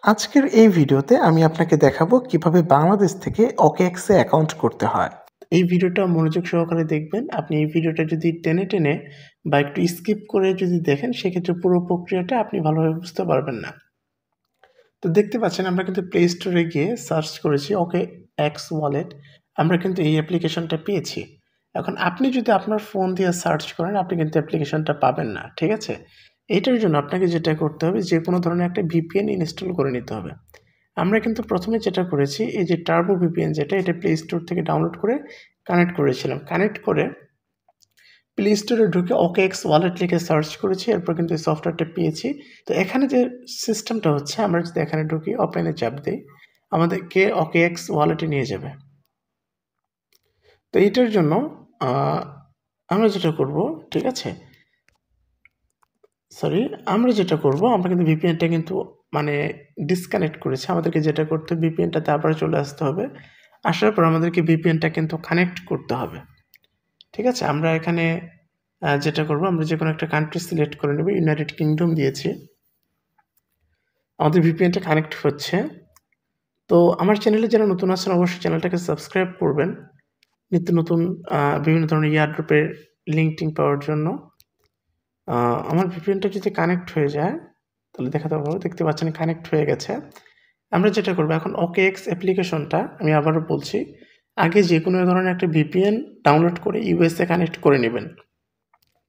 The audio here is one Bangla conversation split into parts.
আজকের এই ভিডিওতে আমি আপনাকে দেখাবো কিভাবে বাংলাদেশ থেকে OKX এ অ্যাকাউন্ট করতে হয়। এই ভিডিওটা মনোযোগ সহকারে দেখবেন। আপনি এই ভিডিওটা যদি টেনে বা একটু স্কিপ করে যদি দেখেন সেক্ষেত্রে পুরো প্রক্রিয়াটা আপনি ভালোভাবে বুঝতে পারবেন না। তো দেখতে পাচ্ছেন আমরা কিন্তু প্লে স্টোরে গিয়ে সার্চ করেছি OKX ওয়ালেট। আমরা কিন্তু এই অ্যাপ্লিকেশনটা পেয়েছি। এখন আপনি যদি আপনার ফোন দিয়ে সার্চ করেন আপনি কিন্তু অ্যাপ্লিকেশনটা পাবেন না, ঠিক আছে? এটার জন্য আপনাকে যেটা করতে হবে যে কোনো ধরনের একটা VPN ইনস্টল করে নিতে হবে। আমরা কিন্তু প্রথমে যেটা করেছি এই যে টার্বো VPN যেটা এটা প্লে স্টোর থেকে ডাউনলোড করে কানেক্ট করেছিলাম। কানেক্ট করে প্লে স্টোরে ঢুকে OKX ওয়ালেট লিখে সার্চ করেছি, এরপর কিন্তু এই সফটওয়্যারটা পেয়েছি। তো এখানে যে সিস্টেমটা হচ্ছে আমরা যদি এখানে ঢুকি ওপেনে চাপ দিই আমাদেরকে OKX ওয়ালেটে নিয়ে যাবে। তো এইটার জন্য আমরা যেটা করব, ঠিক আছে, আমরা যেটা করব আমরা কিন্তু VPNটা কিন্তু মানে ডিসকানেক্ট করেছি। আমাদেরকে যেটা করতে হবে VPNটাতে আবার চলে আসতে হবে। আসার পর আমাদেরকে VPNটা কিন্তু কানেক্ট করতে হবে, ঠিক আছে? আমরা এখানে যেটা করব আমরা যে কোনো একটা কান্ট্রি সিলেক্ট করে নেব। ইউনাইটেড কিংডম দিয়েছি। আমাদের VPNটা কানেক্ট হচ্ছে। তো আমার চ্যানেলে যারা নতুন আছেন অবশ্যই চ্যানেলটাকে সাবস্ক্রাইব করবেন নিত্য নতুন বিভিন্ন ধরনের এয়ারড্রপের লিঙ্ক পাওয়ার জন্য। আমার VPNটা যদি কানেক্ট হয়ে যায় তাহলে দেখাতে পাবো। দেখতে পাচ্ছেন কানেক্ট হয়ে গেছে। আমরা যেটা করব এখন OKX অ্যাপ্লিকেশনটা আমি আবারও বলছি, আগে যে কোনো ধরনের একটা VPN ডাউনলোড করে ইউএসএ কানেক্ট করে নেবেন।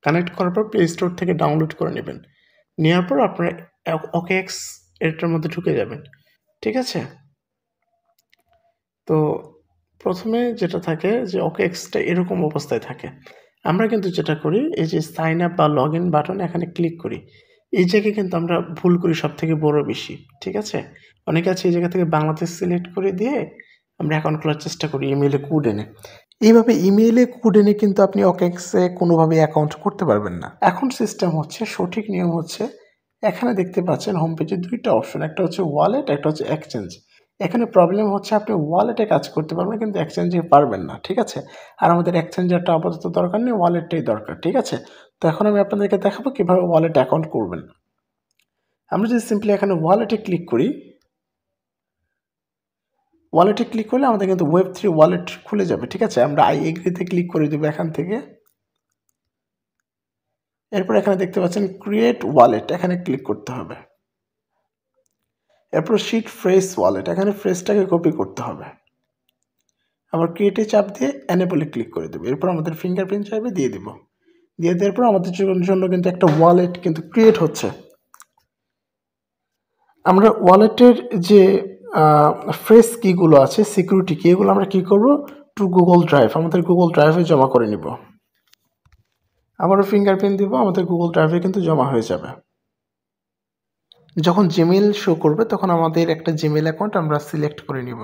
কানেক্ট করার পর প্লে স্টোর থেকে ডাউনলোড করে নেবেন। নেওয়ার পর আপনারা OKX এটার মধ্যে ঢুকে যাবেন, ঠিক আছে? তো প্রথমে যেটা থাকে যে OKXটা এরকম অবস্থায় থাকে। আমরা কিন্তু যেটা করি এই যে সাইন আপ বা লগ ইন বাটন এখানে ক্লিক করি। এই জায়গায় কিন্তু আমরা ভুল করি সবথেকে বড় বেশি, ঠিক আছে? অনেকে আছে এই জায়গা থেকে বাংলাদেশ সিলেক্ট করে দিয়ে আমরা অ্যাকাউন্ট খোলার চেষ্টা করি ইমেইলে কোড এনে। এইভাবে ইমেইলে কোড এনে কিন্তু আপনি OKX এ কোনোভাবেই অ্যাকাউন্ট করতে পারবেন না। এখন সিস্টেম হচ্ছে, সঠিক নিয়ম হচ্ছে এখানে দেখতে পাচ্ছেন হোম পেজে ২টা অপশন, একটা হচ্ছে ওয়ালেট, একটা হচ্ছে এক্সচেঞ্জ। এখানে প্রবলেম হচ্ছে আপনি ওয়ালেটে কাজ করতে পারবেন কিন্তু এক্সচেঞ্জে পারবেন না, ঠিক আছে? আর আমাদের এক্সচেঞ্জারটা আপাতত দরকার নেই, ওয়ালেটটাই দরকার, ঠিক আছে? তো এখন আমি আপনাদেরকে দেখাবো কীভাবে ওয়ালেট অ্যাকাউন্ট করবেন। আমরা যদি সিম্পলি এখানে ওয়ালেটে ক্লিক করি, ওয়ালেটে ক্লিক করলে আমাদের কিন্তু Web3 ওয়ালেট খুলে যাবে, ঠিক আছে? আমরা আই এগ্রিতে ক্লিক করে দেবো এখান থেকে। এরপর এখানে দেখতে পাচ্ছেন ক্রিয়েট ওয়ালেট, এখানে ক্লিক করতে হবে। এরপর শিট ফ্রেশ ওয়ালেট, এখানে ফ্রেশটাকে কপি করতে হবে। আবার ক্রিয়েটে চাপ দিয়ে এনেবলে ক্লিক করে দেবো। এরপর আমাদের ফিঙ্গারপ্রিন্ট চাইবে দিয়ে দিব। দিয়ে দেওয়ার পর আমাদের জন্য কিন্তু একটা ওয়ালেট কিন্তু ক্রিয়েট হচ্ছে। আমরা ওয়ালেটের যে ফ্রেশ কিগুলো আছে, সিকিউরিটি কি, এগুলো আমরা কী করব, টু গুগল ড্রাইভ, আমাদের গুগল ড্রাইভে জমা করে নিব। আবারও ফিঙ্গারপ্রিন্ট দিব, আমাদের গুগল ড্রাইভে কিন্তু জমা হয়ে যাবে। যখন জিমেইল শো করবে তখন আমাদের একটা জিমেইল অ্যাকাউন্ট আমরা সিলেক্ট করে নিব।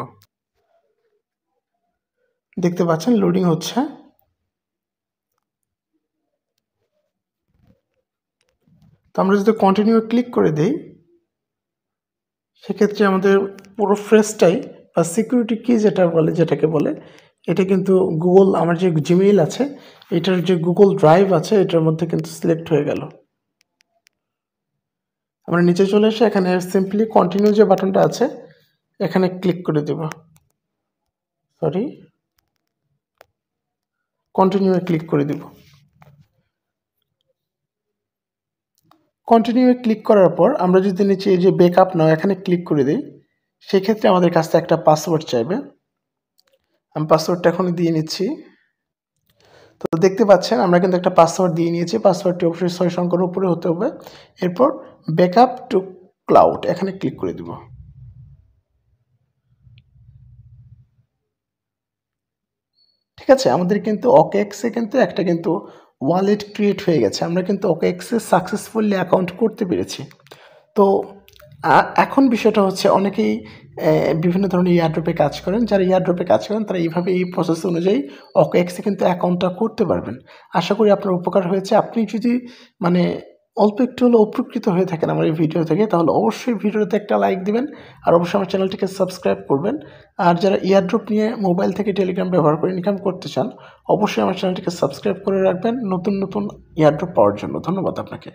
দেখতে পাচ্ছেন লোডিং হচ্ছে। তো আমরা যদি কন্টিনিউ ক্লিক করে দেই সেক্ষেত্রে আমাদের পুরো ফ্রেশটাই বা সিকিউরিটি কি যেটাকে বলে এটা কিন্তু গুগল, আমার যে জিমেইল আছে এটার যে গুগল ড্রাইভ আছে এটার মধ্যে কিন্তু সিলেক্ট হয়ে গেল। আমরা নিচে চলে এসে এখানে সিম্পলি কন্টিনিউ যে বাটনটা আছে এখানে ক্লিক করে দেব। কন্টিনিউ ক্লিক করে দেব। কন্টিনিউ ক্লিক করার পর আমরা যদি নিচে এই যে ব্যাকআপ নাও এখানে ক্লিক করে দিই সেক্ষেত্রে আমাদের কাছে একটা পাসওয়ার্ড চাইবে। আমি পাসওয়ার্ডটা এখন দিয়ে নিচ্ছি। তো দেখতে পাচ্ছেন আমরা কিন্তু একটা পাসওয়ার্ড দিয়ে নিয়েছি। পাসওয়ার্ডটি অবশ্যই 6 সংখ্যার উপরে হতে হবে। এরপর ব্যাকআপ টু ক্লাউড এখানে ক্লিক করে দিব। ঠিক আছে, আমাদের কিন্তু OKX এ কিন্তু একটা কিন্তু ওয়ালেট ক্রিয়েট হয়ে গেছে। আমরা কিন্তু OKX এ সাকসেসফুলি অ্যাকাউন্ট করতে পেরেছি। তো এখন বিষয়টা হচ্ছে অনেকেই বিভিন্ন ধরনের এয়ারড্রপে কাজ করেন। যারা এয়ারড্রপে কাজ করেন তারা এইভাবে এই প্রসেস অনুযায়ী OKX এ কিন্তু অ্যাকাউন্টটা করতে পারবেন। আশা করি আপনার উপকার হয়েছে। আপনি যদি মানে অল্প একটু হলেও উপকৃত হয়ে থাকেন আমার এই ভিডিও থেকে তাহলে অবশ্যই ভিডিওতে একটা লাইক দিবেন আর অবশ্যই আমার চ্যানেলটিকে সাবস্ক্রাইব করবেন। আর যারা এয়ারড্রপ নিয়ে মোবাইল থেকে টেলিগ্রাম ব্যবহার করে ইনকাম করতে চান অবশ্যই আমার চ্যানেলটিকে সাবস্ক্রাইব করে রাখবেন নতুন নতুন এয়ারড্রপ পাওয়ার জন্য। ধন্যবাদ আপনাকে।